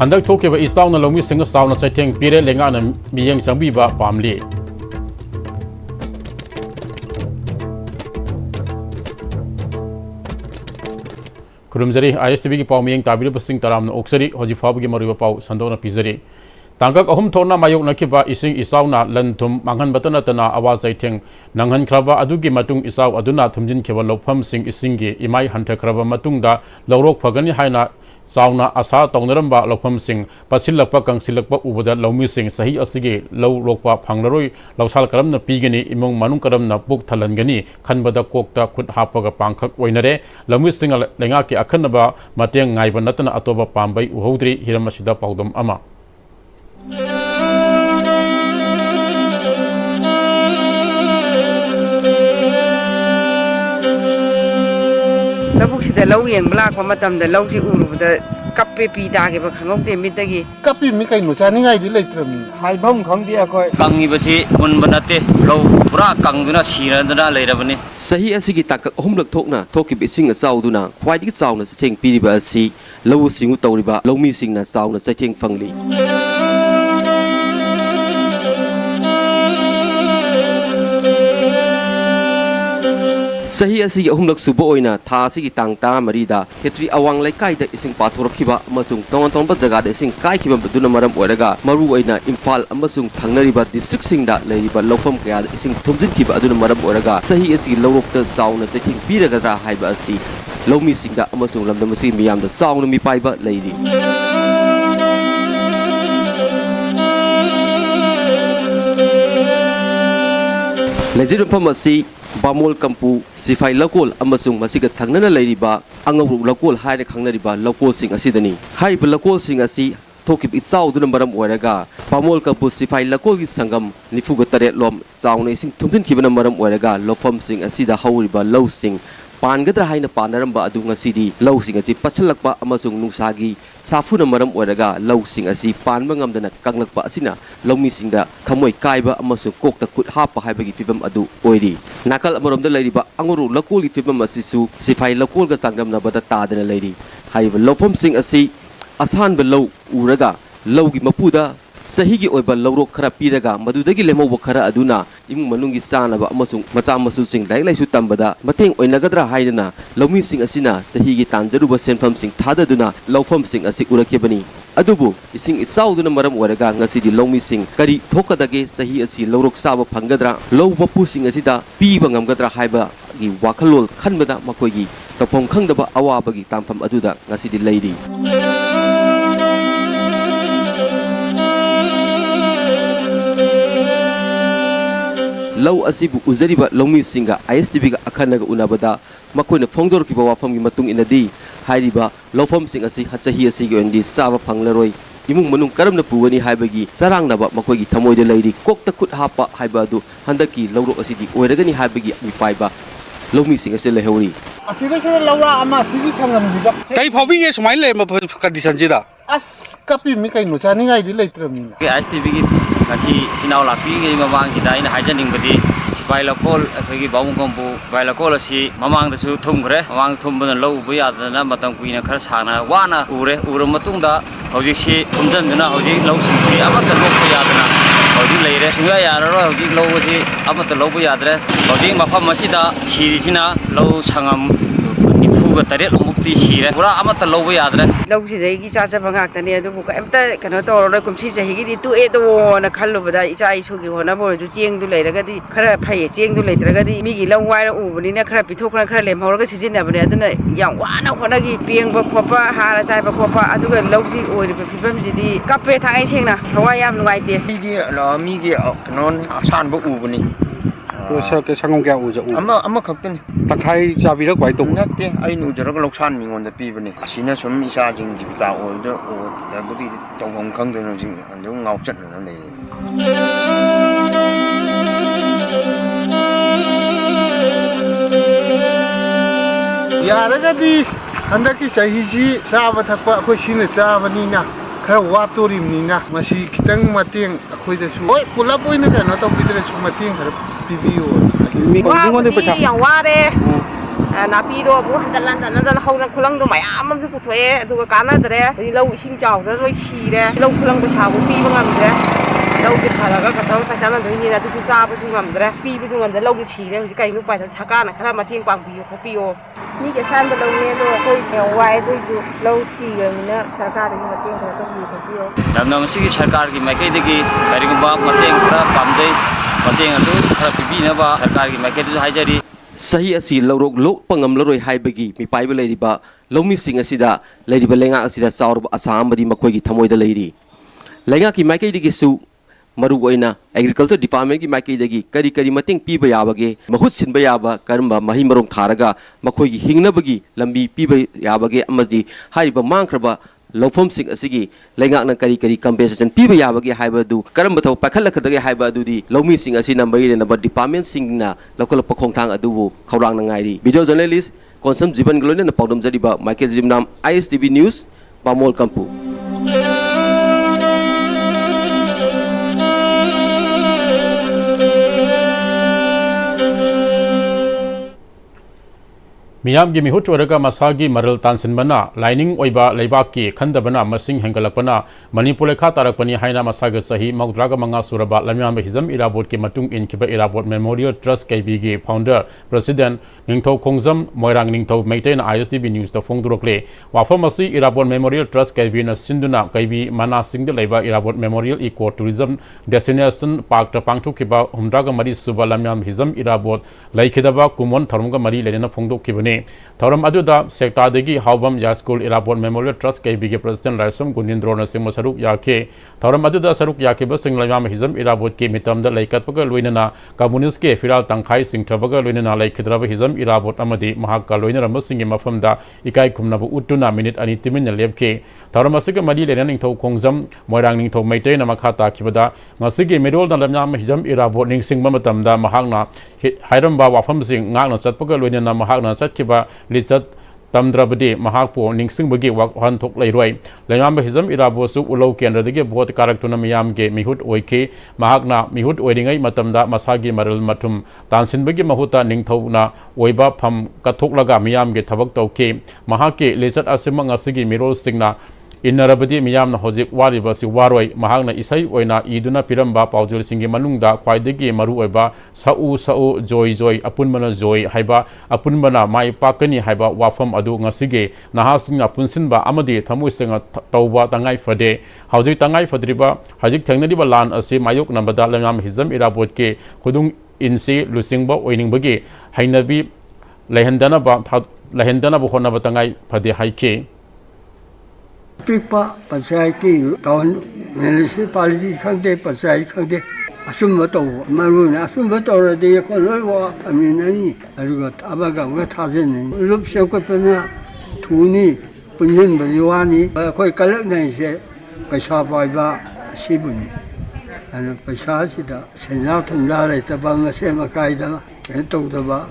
Handak thoke ba isaw na lomi singa saw na chaitheng pire lenga na miyang chambi ba pamli Kurumzari ISTV ki pau miyang tabir basing taram na oksari hoji fabu ki mariwa pau sandona pizari Tangkak ahum thorna mayok nakiba ising isaw na lanthum manghan batana tana awaz chaitheng nanghan khraba adugi matung isaw aduna thumjin kheba lofam sing isingi imai hantha khraba matungda lawrok phagani haina Sauna asa taunaramba lofam sing pasilakpa kangsilakpa ubada lawmi sing sahi asige law rokpa phanglaroi lawsal karamna pigani imong manung karamna puk thalangani khanbada kokta khut hapaga pangkhak oinare lawmi sing lenga ki akhanaba mateng ngaiba natana atoba pambai uhodri hiramasida paudam ama Labuk sida lau yang belak pamatam da lau si uru da kappe pi da ke ba khangok te mit dagi kappe mi kai no chani ngai di leitram hai bom khang dia khoi kangi basi mun banate lau pura kangduna siraduna leirabani sahi asigi takak ahumlak thokna thoki bising chauduna khwaidi chauna cheng piriba asi lau singu tawriba lawmi singna chauna cheng phangli Sahi asigi ahumlak subo oina tha asigi tangta marida hetri awang laikai da ising pathorkiba amasung tongon ba jaga da ising kai kiba duna maram oraga maru oina imphal amasung thangnariba district singda leiriba lawfam kaya ising thumjin kiba aduna maram oraga sahi asigi lawrokta chauna chething piragadra haiba asi lawmi singda amasung lamdam asigi miyamda chauna mi paiba leiri Lejir phamasi Bamol kampu sifai lokol amasung masiga thangnana leiriba angawru lokol haire khangnariba lokol sing asidani haiba lokol sing asi thokip isaw duna maram oiraga Bamol kampu sifai lokol gi sangam nifuga taret lom chauna ising thumthin kibana maram oiraga lofam sing asida hauriba law sing pangadra haina panaramba adu ngasidi law sing asi pachalakpa amasung nungsagi safuna maram oiraga law sing asi panba ngamdana kanglakpa asina lawmi singda khamoi kaiba amasung kokta khut hapa haibagi fibam adu oiri nakal amarom da leiriba anguru lakol gi fibam asisu sifai lakol ga sangdamna bada tadana leiri haiba lawfam sing asi asan ba law uraga law gi mapuda sahi gi oiba lawrok khara piraga madudagi lemobo khara aduna imung manungi sanaba amasung macha masu sing lailaisu tambada mateng oinagadra haidana lawmi sing asina sahi gi tanjaruba senfam sing thadaduna lawfam sing asi urakebani adubu ising isauduna maram oraga ngasidi lawmi sing kari thokadage sahi asi lawrok saba phangadra law mapu sing asida piba ngamgadra haiba gi wakhalol khanbada makoigi tafom khangdaba awabagi tamfam aduda ngasidi leiri Law asibu uzariba lawmi singa ISTV ga akhanaga unabada makoina phongdor ki bawa famgi matung inadi hairiba lawfam sing asi hachahi asigi ondi saba phanglaroi imung manung karamna puwani haibagi sarangnaba makoigi thamoida leiri kokta khut hapa haibadu handaki lawrok asidi oiragani haibagi mi paiba lawmi sing ase lehauri asida se lawra ama sigi sangam diba kai phobi nge sumai le ma condition jida as kappe mi kai no chani ngai di leitram ISTV gi kasi sinaw lapi ngi mamang kita ina hajaning badi sipai lokol akhigi bawung kompu sipai lokol asi mamang dasu thumgre mamang thumbana law ubu yadana matang kuina khar sana wana ure matungda hojik si thumjanduna hojik law singsi amata lokpa yadana hojik leire suya yararo hojik law si amata lawpa yadre hojik mafam masida sirisina law sangam nifuga taret mukti sire pura amata lawpa yadre lau sidai gi cha cha bangak tani adu bu ka amta kano to ro kumsi chahi gi tu e do na khallu bada icha isu gi hona bo ju cheng du leiraga di khara phai cheng du leitraga di mi gi law wai ra u bani na khara pithokra khara lem hawra ga sijin na bani aduna yang wana hona gi pieng ba khopa hara chai ba khopa adu ga law ji oi ba phibam ji di kappe thai cheng na hawa yam nuai te mi gi non asan ba u bani so ke sangong kya uja u ama khakten takhai chabi ra kwai to natte ai nu jara loksan mingon da pibani asina sum isa jing jibika o do o da budi tawhong khang de no jing anjo ngau chat na nei yaragadi handaki sahi ji saba thakpa khoi sine chabanina khara watorimnina masi khitang mateng akhoi da su oi pulap oina kana to bidre su mateng khara pibiyo mi ngon de pacha yang wa de napi do bu handan haulang khulang do mayam am su puthoe du ka na dre lau ising chaw da roi chi re lau khulang ba sa bu pi ba ngam dre lau ki thara ga ka thang pa sa na do ni na du sa ba su ngam dre pi bu su ngam da lau ki chi re ji kai nu pa sa ka na khara ma thieng pang pi ko pi yo mi ke san ba lau ne do koi wai do ju lau chi ge na sarkar gi ma thieng ka to pi ko pi yo dam nam si sarkar gi mai kai de gi bari gu ba ma thieng khara pam dei ma thieng atu khara pi na ba sarkar gi mai kai du hai jari sahi asi lorok lok pangam loroi haibagi mi paiba leiriba lomi sing asida leiriba lenga asida saur asam badi makoi gi thamoi da leiri lenga ki maikai digi su maru oina agriculture department ki maikai digi kari mating piba yabage mahut sinba yaba karamba mahi marong tharaga makoi gi hingnabagi lambi piba yabage amadi hariba mangkraba lawfom sing asigi lenga na kari compensation piba yabage haiba du karamba thaw pakhal khadage haiba du di lomi sing asina mai na ba department sing na lokal pakhong thang adu khawrang na ngairi video journalist konsam jiban glone na pawdam jadiba Michael Jimnam ISTV news Bamol Kampu Miyam gi mihut oraga masagi maral tansinbana lining oiba leibaki khandabana masing hengalakpana Manipuri kha tarakpani haina masaga sahi magdraga manga suraba lamyam hizam irabot ki matung in kiba irabot memorial trust kb gi founder president ningthau khongjam moirang ningthau maintain ISTV news da phongdurokle wafamasi irabot memorial trust kb na sinduna kb mana singde leiba irabot memorial eco tourism destination park ta pangthuk kiba humdraga mari suba lamyam hizam irabot laikhidaba kumon tharumga mari lena phongdok kibane Thoram aduda sector degi Haubam Yaskul Irabot Memorial Trust KBG President Raisum Gunindro na sing masaruk yake Thoram aduda saruk yake ba sing layam hizam Irabot ke mitam da laikat paga loinana communist ke firal tangkhai sing thabaga loinana laikhidraba hizam Irabot amadi mahakka loinara masingi mafam da ikai khumnabu utuna minute ani timin lebke Thoram asiga madi lena ningthau khongjam moirang ningthau maitei na makha ta khibada ngasigi medol da lamyam hizam Irabot ningsing matam da mahakna hairamba wafam sing ngakna chatpaga loinana mahakna chat ba lichat tamdrabadi mahakpo ningsing bagi wakhan thok leiroi lengam hizam irabo su ulo kendra dege bot karak tuna miyam ge mihut oike mahakna mihut oiringai matamda masagi maral mathum tansin bagi mahuta ningthona oiba pham kathok laga miyam ge thabak tauke mahake lichat asima ngasigi mirol singna Inarabadi miyam na hojik wariba si waroi mahakna isai oina iduna piramba paujul singi manungda khwaidagi maru oiba sau joy apunmana joy haiba apunmana mai pakani haiba wafam adu ngasige nahasingna punsinba amadi thamuisenga tauba tangai fade hojik tangai fadriba hojik thengnadiba lan ase mayok nambada lamam hizam irabot ke khudung insi lusingba oiningbagi hainabi lehendana ba honaba tangai fade haike Pipa pasai ki tahun municipality khangde pasai khangde asum bato maruna asum bato ra de ko loi wa aminani aruga abaga wa thajen ni lup se ko pena thuni punyin bariwani khoi kalak nei se paisa pai ba sibuni ana paisa sida senja thumla le tabang se makai da to da ba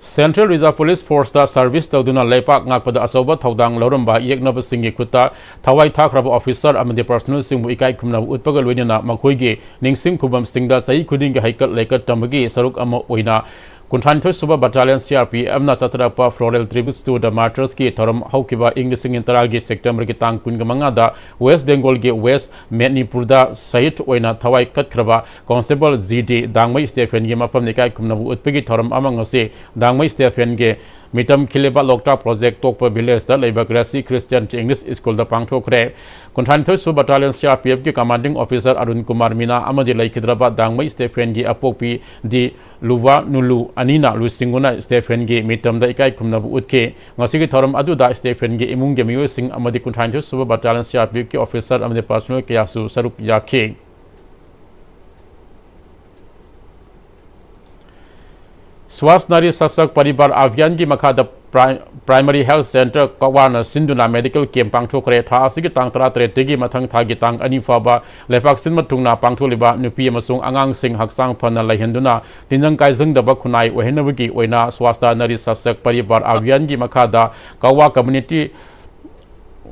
Central Reserve Police Force da service tawduna leipak ngakpada asoba thaudang loramba yeknaba singi khuta thawai thakraba officer amade personal singbu ikai khumna utpaga loinana makhoige ningsing khubam singda chai khuding ge haikal leikat tamagi saruk ama oina Kunthan Suba Battalion CRP amna chatrapa floral tributes to the martyrs ki thoram haukiba English intara gi September ki tang kun gamanga da West Bengal ge West Manipur da sahit oina thawai katkraba Constable GD Dangmai Stephen ge mapam nikai kumnabu utpegi thoram amang se Dangmai Stephen ge mitam khileba lokta project tokpa village da leiba Gracie Christian English School da pangthokre Kunthan Suba Battalion CRPF ki commanding officer Arun Kumar Mina amadi laikhidraba Dangmai Stephen ge apokpi di Luwa Nulu Anina Lusinguna Stephen ge mitam da ikai kumnabu utke ngasigi thoram aduda Stephen ge imung ge miyo sing amadi Kunthan Suba Battalion CRPF ki officer amadi personal kiyasu saruk yakhe Swas Nari Sasak Paribar Avian gi makada Primary Health Center Kawana Sinduna Medical Camp pangthokre tha asigi tang 13 tegi mathang thagi tang ani faba lepak sin matungna pangtholiba nupi amasung angang sing haksang phana laihenduna tinjang kaijang daba khunai ohenabagi oina Swasta Nari Sasak Paribar Avian gi makada Kawa Community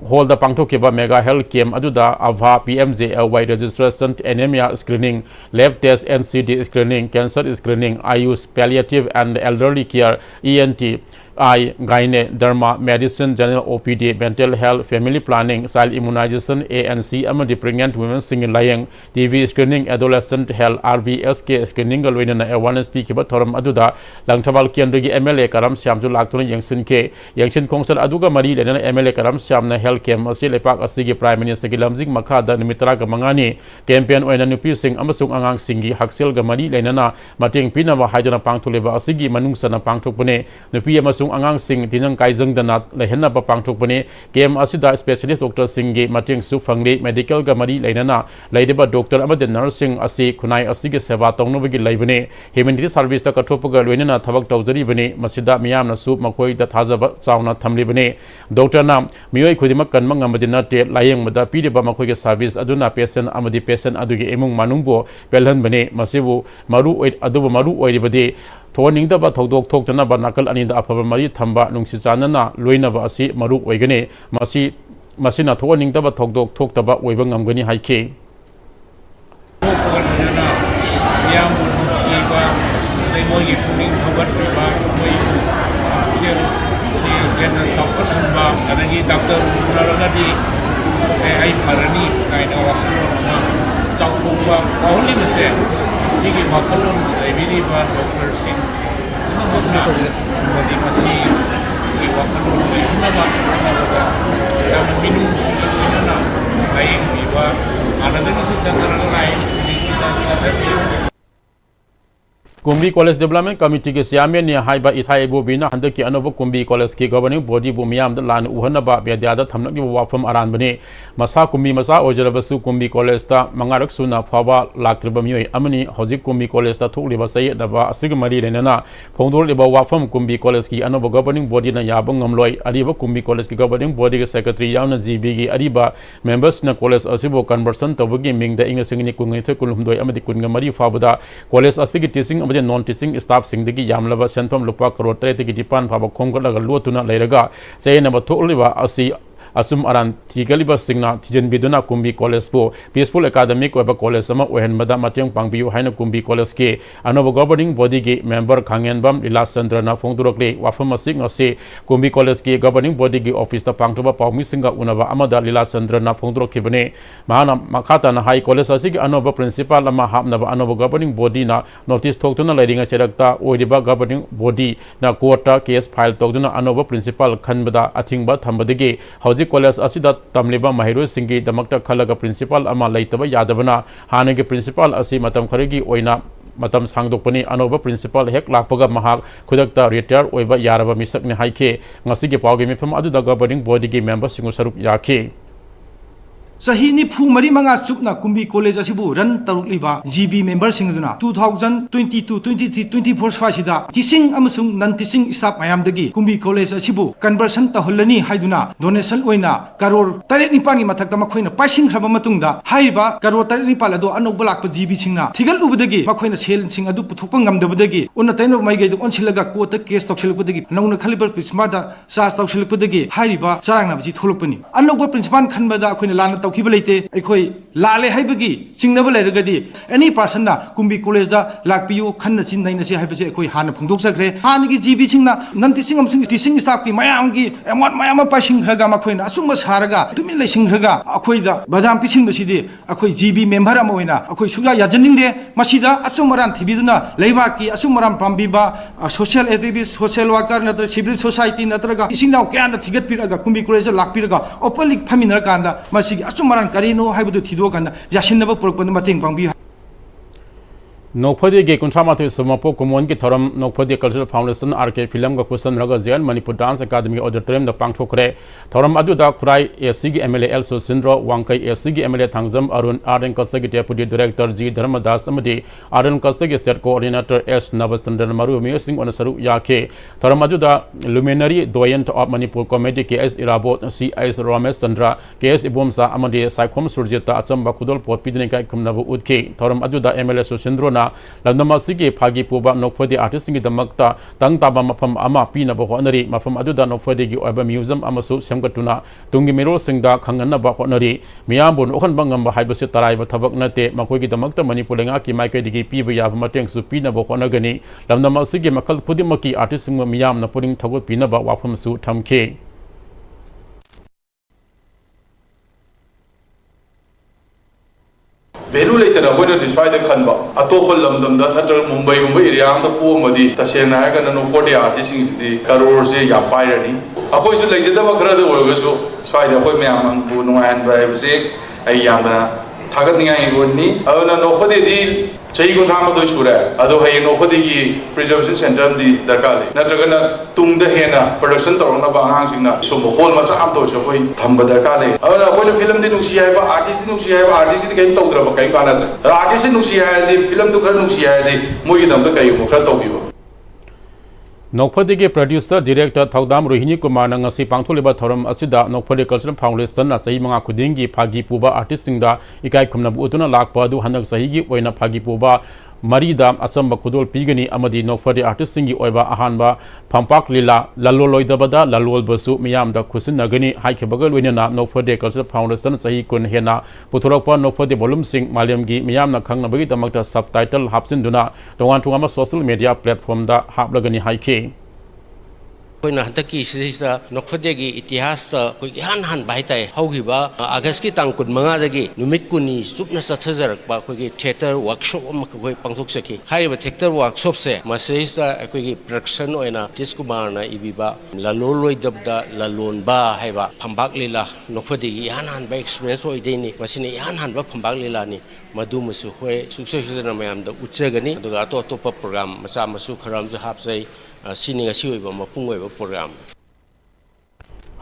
hall da pangthokkiba mega health camp aduda ava PMJLY registration anemia screening lab test NCD screening cancer screening ayush palliative and elderly care ENT I gyne derma medicine general OPD mental health family planning child immunization ANC amadi pregnant women singing laying TV screening adolescent health RVSK screening galwina awareness pikiba thoram aduda langthabal kendri MLA karam syamju laktun yangsin ke yangshin kongsal aduga mari lena MLA karam syamna health camp asi lepak asigi prime minister gi lamjing makada nimitra ga mangani campaign oina nupi sing amasung angang singi haksel ga mari lena mating pinama haidana pangthuleba asigi manungsana pangthokpune nupi amasung angang sing tinang kaijang dana lehenna ba pangthokpune kem asida specialist doctor singi mating su phangli medical ga mari lena leideba doctor amade nursing asi khunai asigi seva tongnobagi leibane humanity service ta kathopaga loinana thabak tawjari bane masida miyamna su makoi da thajaba chauna thamli bane doctor na miyoi khudima kanma ngamadina te layeng mada pideba makoi ge service aduna patient amadi patient adugi emung manungbo pelhan bane masibu maru aduba maru oiribade थोनिंगदबा थौदोक थोक्तनबा नाकल अनिदा अफबा मरी थंबा नुंगसि चानना लोइनबा असि मरु ओइगने मसिना थोनिंगदबा थौदोक थोक्तबा ओइबा ngamgani हाइखे yang menusibah lemogi puning thabat riba moi sel si kena sakot hamba kadang doktor munaragadi ai parani kaina waktu nama sautuba only mese sigi makalon lebiri ba doktor sing ina magna madi masi ki wakalon ina ba yang minum sigi ina lain biwa another is central line this is the Kumbi College Development Committee ke chairman ne haiba ithai bobina handaki anoba Kumbi College ke governing body bu miyam da lan uhanaba bedyada thamnak ni wafam aran bane masa Kumbi masa ojarabasu Kumbi College ta mangarak suna phawa laktriba miyoi amani hojik Kumbi College ta thokliba sai daba asig mari lenana phongdol liba wafam Kumbi College ki anoba governing body na yabang ngamloi ariba Kumbi College ki governing body ke secretary yauna GB gi ariba members na college asibo conversion tawagi mingda inga singni kungai thoi kulhumdoi amadi kunga mari fabada college asigi teaching non teaching staff singdagi yamlaba senpam lupa crore 3 ki dipan phaba khomgalaga lotuna leiraga chayna ba tholiba asi asum aran thigaliba singna thijen biduna Kumbi College bo peaceful academic oba college sama ohen mada mateng pangbiu haina Kumbi College ke anoba governing body ge member khangen bam lila chandra na phongdurokle wafam asing ase Kumbi College ke governing body ge office ta pangtoba pawmi singa unaba amada lila chandra na phongdurokibane mahana makhata na high college asigi anoba principal ama hapnaba anoba governing body na notice thoktuna leiringa cherakta oidiba governing body na court ta case file tokduna anoba principal khanbada athingba thambadege college asida tamliba mahiroi singi damakta khalaga principal ama leitaba yadabana hanagi principal asi matam kharigi oina matam sangdokpani anoba principal hek lakpaga mahak khudakta retire oiba yaraba misakne haike ngasigi pawge mifam adu da governing body gi member singu sarup yakhe Sahi ni phu mari manga chupna Kumbi College asibu ran tarukliba GB member singduna 2022 23 24 swasida teaching amasung non teaching staff mayam dagi Kumbi College asibu conversion tahullani haiduna donation oina karor 9 ni mathakta makhoina paising khaba matungda haiba karor 9 ado anok lakpa GB singna thigal ubudagi makhoina sel sing adu puthokpa ngamdabadagi unna taino mai gai onsilaga court case toksilupudagi nauna khalibar prismada charge toksilupudagi haiba charangna biji tholopani anok principal khanbada akhoina lana kibalite ekhoi lale haibagi chingnaba leiragadi any person na Kumbi College da lakpiyu khanna chin naina se haibase ekhoi hana phungdok sakre hanigi GB chingna nan teaching amsing teaching staff ki mayam gi amot mayam pasing haga makhoina asungba saraga tumin leising haga akhoi da badam pising basidi akhoi GB member amoina akhoi suga yajaning de masida asumaran thibiduna leiba ki asumaran pambiba social activist social worker natra civil society natraga isingnaw kyan thigat piraga Kumbi College lakpiraga openly phaminar kanda masigi maran karino haibudu thido kanda yasinaba porpon mateng pangbi Nokphadi ge kunthamathi sumapo kumon ki thoram Nokphadi Cultural Foundation RK film ga kusan raga zen Manipur Dance Academy auditorium da pangthokre thoram adu da khurai SC gi MLA El Sindro Wangkai SC gi MLA Thangjam Arun Arden Kasagi Deputy Director G Dharmadas amadi Arden Kasagi State Coordinator S Navasandran Maru Singh onasaru yakhe thoram adu da luminary doyen of Manipur Committee KS Irabot CS Ramesh Chandra KS Ibomsa amadi Saikhom Surjita achamba khudol pot pidne kai khumnabu utke thoram adu da MLA Sindro na loinana lamdam asigi phagi puba nokphodi artist singi damakta tang taba mafam ama pina ba honari mafam aduda nokphodi gi oba museum amasu semgatuna tungi miro singda khangana ba honari miyambun okhan bangam ba haibase tarai ba thabak nate makoi gi damakta manipur lenga ki maike digi piba ya mateng su pina ba honagani lamdam asigi makal pudimaki artist sing miyam na puring thagot pina ba wafam su thamke Value later na koi na destroy the khanba atopal lamdam da natra Mumbai area da po madi tasena ha kana no 40 artists di crore se ya pairani akoi su leijada ma khara da oiga so swai da koi myam bu nuan ba se ai yang da thagat ningai gonni aduna no phode di chahi ko thama to sura ado hai no phode gi preservation center di darkar le natra kana tung da hena production torona ba ang singna so hol ma cha am to so koi thamba darkar le aduna koi na film di nusi hai ba artist nusi hai ba artist di kai to dra ba kai kana dra artist nusi hai di film du khar nusi hai di moi dam da kai mo khar to bi ba Nokphadi producer director Thaudam Rohini Kumar na ngasi pangtholiba thoram asida Nokphadi Cultural Foundation na sahi manga khudingi phagi puba artist singda ikai khumna bu utuna lakpa du hanak sahi gi oina phagi puba marida asamba khudol pigani amadi Nokphadi artist singi oiba ahanba phampak lila laloloidabada lalol basu miyam da khusin nagani haike bagal wenana Nokphadi Cultural Foundation sahi kun hena puthorokpa Nokphadi volume sing malyam gi miyam na khangna bagi damakta subtitle hapsin duna tongan tungama social media platform da haplagani haike Koyna हतकी सिसा नोखफदेगी इतिहास ता कोइ हान हान बाइताय हौगिबा अगस्त की तांग कुन मंगा दगी नुमित कुनी सुपना सथजरक बा कोइ थिएटर वर्कशॉप अम कोइ पांगथोक सकी हाइबा थिएटर वर्कशॉप से मसेसता कोइ प्रोडक्शन ओइना तिस कुमार ना इबिबा ललोलोय दबदा ललोनबा हाइबा फंबाक लीला नोखफदेगी हान हान बा एक्सपीरियंस ओइदेनी मसिने हान हान बा फंबाक लीला नि मधु मसु होय सुक्सेसना मयाम दा उच्चगनी अदुगा अतोप प्रोग्राम मसा मसु खराम जो हापसै सिनिंग असिओइबा मपुंग ओइबा प्रोग्राम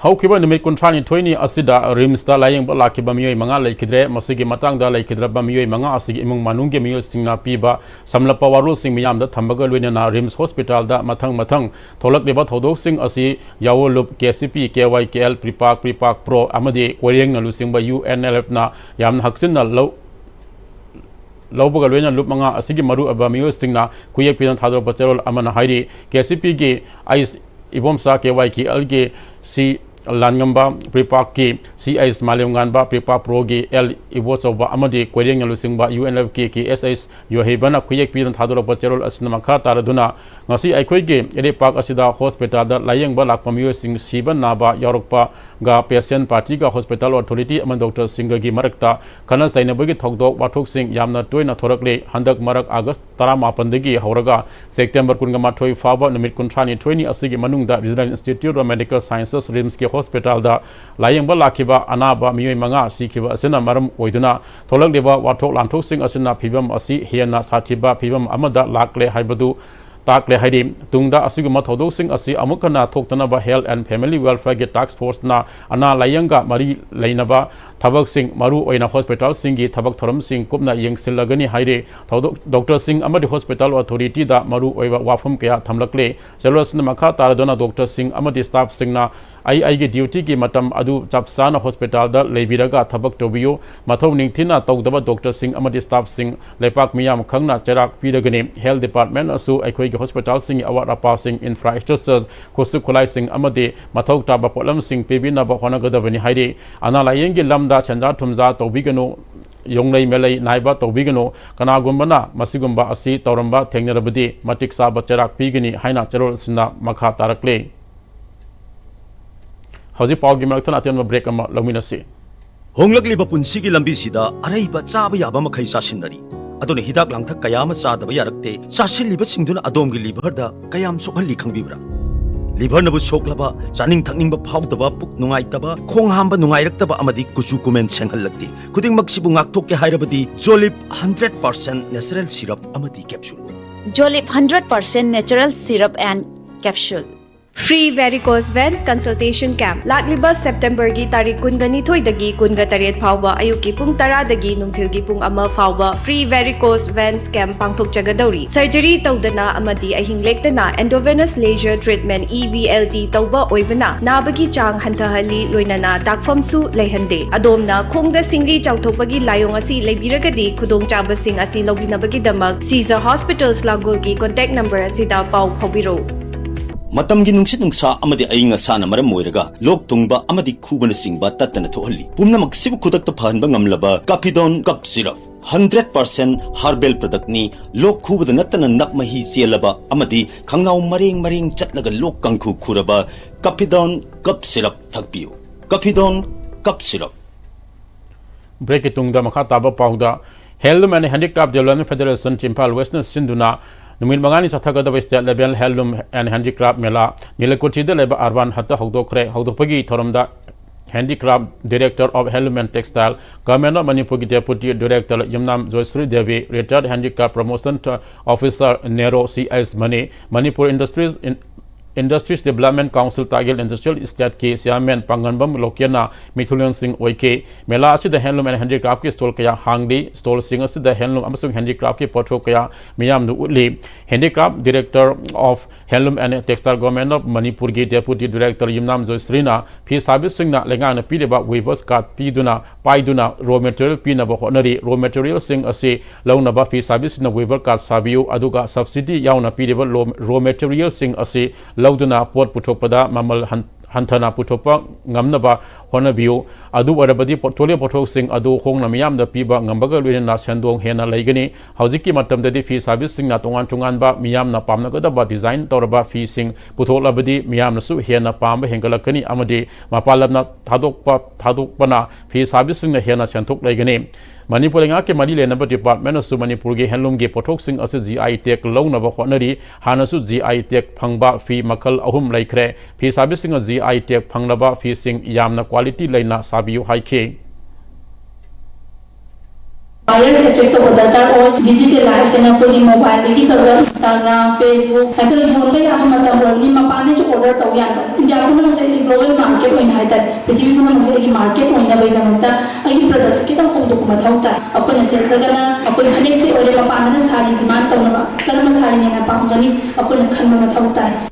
हौखिबा निमित कुंथ्रानि थोइनि असिदा रिम्स दा लायंग लाखिबा मियोय मंगा लेखिद्रे मसिगी मतंग दा लेखिद्रबा मियोय मंगा असिगी इमुंग मानुंगे मियोय सिंगना पीबा समलपा वारो सिंग मियाम दा थंबगा लोइना रिम्स हॉस्पिटल दा मथंग थोलकलिबा थौदोक सिंग असि यावो लुप केसीपी केवाईकेएल प्रिपाक प्रो अमदि कोरियंग ना लुसिंगबा यूएनएलएफ ना याम हक्सिन ना लो लौबगा लोइना लुप मंगा असिगी मरु अबा मियोय सिंगना कुयेक पिन थादरो बचरोल अमना हाइरी केसीपी गे आइस इबोमसा केवाईकेएल गे सी लानगंबा प्रिपाक की सीएस मालेमगानबा प्रिपाक प्रो की एल इवोचौबा अमदि कोरियंग लुसिंगबा यूएनएफ की एसएस योहेबना खुयेक पिन थादोरबा चेरोल असना मखा तारदुना ngasi aikoi ge ere park asida hospital da layeng ba lakpa miyo sing siba naba yorokpa ga patient party ga hospital authority aman doctor singa gi marakta kana saina bagi thokdok wathok sing yamna toina thorakle handak marak august 18 dagi horaga september kunga mathoi faba numit kunthani thoini asigi manungda regional institute of medical sciences rims ke hospital da layeng ba lakhiba anaba miyo manga sikhiba asina maram oiduna tholak deba wathok lanthok sing asina phibam asi hiana sathiba phibam amada lakle haibadu ताकले हाइडी तुंगदा असिगुमा थौदोसिंग असि अमुकना थोक्तनबा health and family welfare के task force ना अना लायंगा मरी लैनबा थबक सिंग मरु ओइना हॉस्पिटल सिंगी थबक थरम सिंग कुपना यंगसिलगनी हाइरे थौदोक डॉक्टर सिंग अमदि हॉस्पिटल अथॉरिटी दा मरु ओइबा वाफम कया थमलकले सेलरसन मखा तारदोना डॉक्टर सिंग अमदि स्टाफ सिंगना आई की ड्यूटी की मतम अदु चपसाना हॉस्पिटल दा लेबिरगा थबक तोबियो मथौ निंगथिना तौदबा डॉक्टर सिंग अमदि स्टाफ सिंग लेपाक मियाम खंगना चराक पीरगने हेल्थ डिपार्टमेंट असु अखोई के हॉस्पिटल सिंग अवाट अपा सिंग इंफ्रास्ट्रक्चर खुसु खुलाई सिंग अमदि मथौ ताबा पोलम सिंग पेबिना होनगदबनि हाइरे अना लायंगी लमदा चंदा थुमजा तौबिगनो योंगलै मेलै नाइबा तौबिगनो कनागुंबना मसिगुंबा असि तौरंबा थेंगनरबदि मटिक साबा चराक पीगनी हाइना चरोल सिना मखा तारकले हौजी पाउगी मरक्तन अत्यन ब्रेक अमा लौमिनसी होंगलकलिबा पुंसिगी लंबीसिदा अरैबा चाबा याबा मखै सासिनदरी अदुने हिदाक लांथक कयाम चादबा यारक्ते सासिलिबा सिंगदुना अदोमगी लिभरदा कयाम सोखली खंगबिब्रा लिभर नबु सोखलबा चानिंग थकनिंग फाउदबा पुक नुंगाइतबा खोंग हांबा नुंगाइरक्तबा अमदि कुचु कुमेन सेंहललक्ति खुदिंग मक्सिबु ngakthokke hairabadi जोलिप 100% नेचुरल सिरप अमदि कैप्सूल जोलिप 100% natural syrup and capsule Free varicose veins consultation camp. Lakliba September gi tarik kungani thoi dagi kunga taret phawba ayuki pung tara dagi nungthil gi pung ama phawba free varicose veins camp pangthok jagadori. Surgery tawdana amadi ahing lektana endovenous laser treatment EVLT tawba oibana nabagi chang hantahali loinana dakfam su leihande. Adomna khongda singli chawthokpagi layong asi leibiragadi khudong chabasing asi lobinabagi damak Caesar Hospitals Lagol gi contact number asida pau phawbiro. Matamgi nungsit nungsa amadi ayinga sana maram moiraga lok tungba amadi khubana singba tatana thohalli pumna maksibu khudakta phanba ngamlaba Capidon cup syrup 100% herbal product ni lok khubada natana nakmahi selaba amadi khangnaw mareng chatlaga lok kangkhu khuraba Capidon cup syrup thakpiu Capidon cup syrup break itungda makha taba pauda Handloom and Handicraft Development Federation Chimpal Western Sinduna Numit Mangani Satagada State Level Handloom and Handicraft Mela Nilakuchi de Leba Arban Hatta Hogdokre Hogdopagi Toromda Handicraft Director of Handloom and Textile Government of Manipuri Deputy Director Yamnam Joysri Devi Retired Handicraft Promotion Officer Nero CS Mani Manipur Industries Development Council Tagil Industrial Estate ke Siamen Panganbam Lokiana Mithulian Singh Oike Mela Ashi the Handloom and Handicraft ke stall kaya hangdi stall sing asi the Handloom amasung Handicraft ke potho kaya miyam nu utli Handicraft Director of Handloom and Textile Government of Manipur ge Deputy Director Yimnam Joysrina P Service Singh na lenga na pide ba waivers card piduna paiduna raw material pina ba honari raw material sing asi launa ba P Service na waiver card sabiu aduga subsidy yauna pide ba raw material sing asi Lauduna Port Putopada Mamal Hantana Putopa Ngamnaba Honabiu Adu Arabadi Portfolio Poto Sing Adu Hong Namiam the Piba Ngambaga Lina Sandong Hena Lagani Hauziki Matam the Fee Service Sing Natongan Tunganba Miam na Pamnagada Design Toraba Fee Sing Putola Badi Miam Nasu Hena Pamba Hengalakani Amadi Mapalabna Tadukpana Fee Service Sing the Hena Santok Lagani Manipur nga ke mali lena ba department of Manipur ge handloom ge pothok sing as GI tech long na ba khonari hanasu GI tech phangba fi makal ahum laikre fi service sing GI tech phangna ba fi sing yamna quality laina sabiu haike Buyers attract to data or digitalize and put in mobile like Instagram, Facebook. After you want to have a matter ni mapani to order to yan. India ko na sa global market oin haitan. Pwede mo na sa market oin na bay damanta. Ay products kita kung do kumathauta. Ako na sell na ako na hanin si order mapana na sari demand to na ba. Kala masari na pangani ako na khan mathauta.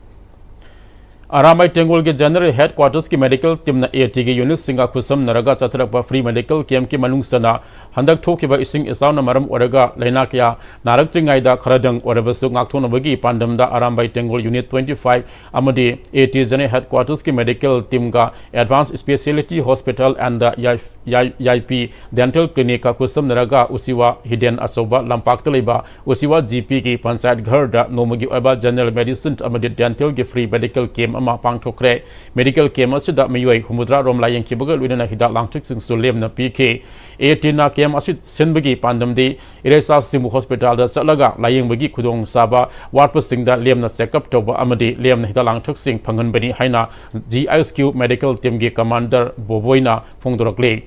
Aramai Tengul ke General Headquarters ki medical team na AT ke unit singa khusam naraga chatrak ba free medical camp ki manung sana handak thoki ba ising isaw na maram oraga laina kya narak tringai da kharadang oraba su ngak thona bagi pandam da Aramai Tengul unit 25 amadi AT General Headquarters ki medical team ka advanced specialty hospital and the YP dental clinic ka khusam naraga usiwa hidden asoba lampak taliba usiwa GP ki panchayat ghar da nomagi oba general medicine amadi dental ki free medical camp ama pangthokre medical camp asida miyoi humudra romla yang kibagal winana hidak langthik sing sulem na PK 18 na camp asid senbagi pandamdi iresa simu hospital da chalaga layeng bagi khudong saba warpa singda lem na checkup toba amadi lem na hidak langthik sing phangan bani haina GISQ medical team gi commander boboina phongdorakle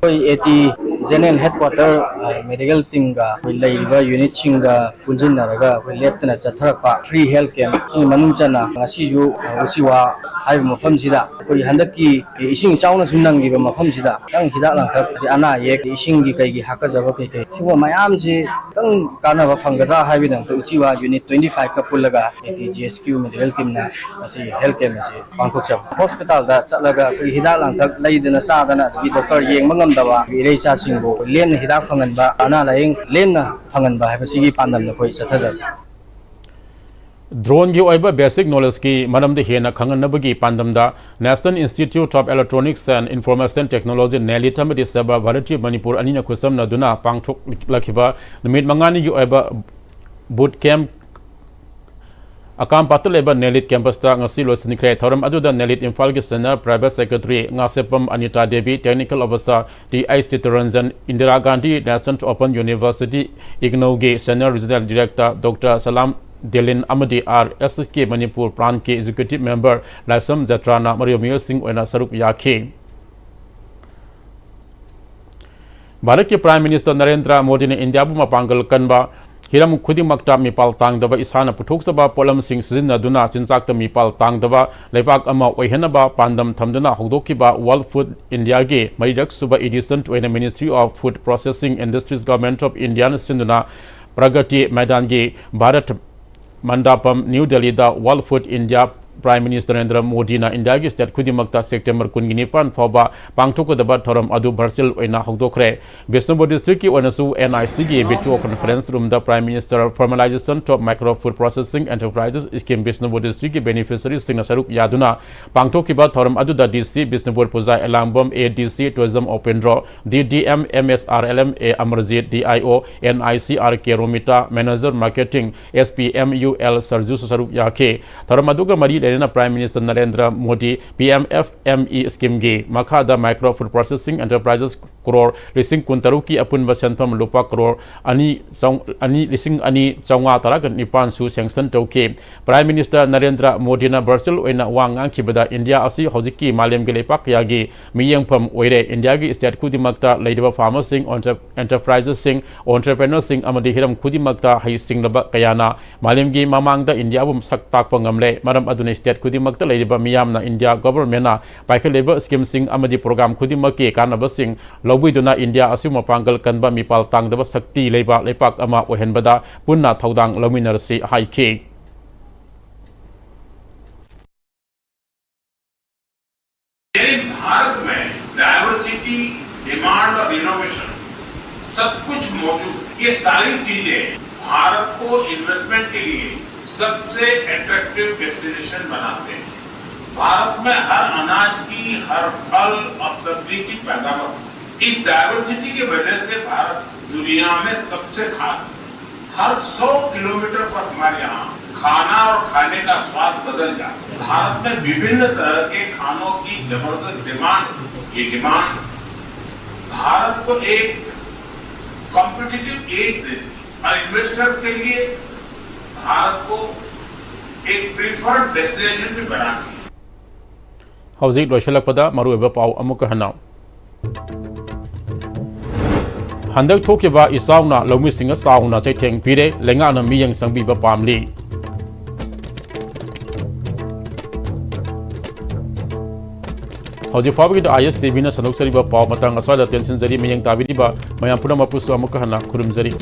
AT General Headquarter Medical Team ga Laiba Unit Chinga Punjin Naraga Leptana Chatharapa Free Health Camp Manunchana Ngasiju Usiwa Hai Mafam Sida Koi Handaki Ising Chauna Sunangi Mafam Sida Tang Hidak Langkap di Ana Yek Isingi Kai Hakazawa Keke Siwa Mayam si Tang Kana Fangada Haibidang Uchiwa Unit 25 Kapulaga GSQ Medical Team na si Health Camp si Bangkok Hospital da Chatlaga Hidak Langkap Laidana Sadana di Dr. Yeng Mangam dawa Iresa Singbo Len Hidak Fanganba Ana Laing Len Fanganba Habasigi Pandam na Koi Chathaja Drone gi oiba basic knowledge ki manam de hena khangan nabagi pandam da National Institute of Electronics and Information Technology Nelita medi saba Bharati Manipur anina khusam na duna pangthok lakhiba numit mangani gi oiba boot camp Akam patul leba Nelit campus ta ngasi losni kre thoram aduda Nelit Imphal ki senior private secretary ngasepam Anita Devi technical officer DIC Ranjan Indira Gandhi National Open University IGNOU ge senior regional director Dr. Salam Delin Amadi R SSK Manipur Pran ke executive member Lasam Jatrana Mariam Singh oina sarup yakhe Bharat ke Prime Minister Narendra Modi ne India bu mapangal kanba hiram khudimakta mipal tangdaba isana puthokchaba polamsing sijinnaduna chinchakta mipal tangdaba leibak ama oihenaba pandam thamduna hogdokiba World Food India ge maridak suba edition to the Ministry of Food Processing Industries Government of India sinduna pragati maidan ge Bharat Mandapam New Delhi da World Food India Prime Minister Narendra Modi na India gi state Khudimakta September 29 phawba pangthokadaba thoram adu virtual oina hogdokre Bishnupur district ki onasu NIC gi video conference room da Prime Minister formalization of micro food processing enterprises scheme Bishnupur district ki beneficiaries singna saruk yaduna pangthokiba thoram adu da DC Bishnupur Puja Elambam ADC Tourism Open Draw DDM MSRLM A Amarjit DIO NIC RK Romita Manager Marketing SPMUL Sarju saruk yakhe thoram adu ga mari Prime Minister Narendra Modi PMFME scheme ge makhada micro food processing enterprises crore lising kuntaruki apun basanpam lupa crore ani lising ani chawnga taragan nipan su sanction tauke Prime Minister Narendra Modi na virtual oina wangang khibada India asi hojiki malem ge lepak ya ge miyangpham oire India gi state kudimakta leidiba farmers sing enterprises sing entrepreneurs sing amadi hiram kudimakta hai singlaba kayana malem gi mamangda India bum sak takpa ngamle maram aduna state kudimakta leidiba miyamna India government na paikhaleba scheme sing amadi program kudimaki kanaba sing lobiduna India asuma pangal kanba mipal tangdaba sakti leiba lepak ama ohenbada punna thaudang lominarsi haike Bharat में diversity demand और innovation सब कुछ मौजूद ये सारी चीजें भारत को investment के लिए सबसे अट्रैक्टिव डेस्टिनेशन बनाते हैं भारत में हर अनाज की हर फल और सब्जी की पैदावार इस डाइवर्सिटी की वजह से भारत दुनिया में सबसे खास हर 100 किलोमीटर पर हमारे यहाँ खाना और खाने का स्वाद बदल जाता है भारत में विभिन्न तरह के खानों की जबरदस्त डिमांड ये डिमांड भारत को एक कॉम्पिटिटिव एज देती और इन्वेस्टर के लिए भारत को एक प्रीफर्ड डेस्टिनेशन भी बनाती है हौजिक लोइसलकपदा मरुएबा पाउ अमुक हनाउ हंदक थोकिबा इसाउना लौमिसिंग साउना चैथेंग पिरे लेंगाना मियंग संगबिबा पामली हौजिक फाबगी ISTV ना सनोक्सरिबा पाउ मतंग असवादा टेंशन जरी मियंग ताबिरिबा मयाम पुनम पुसु अमुक हना खुरुमजरी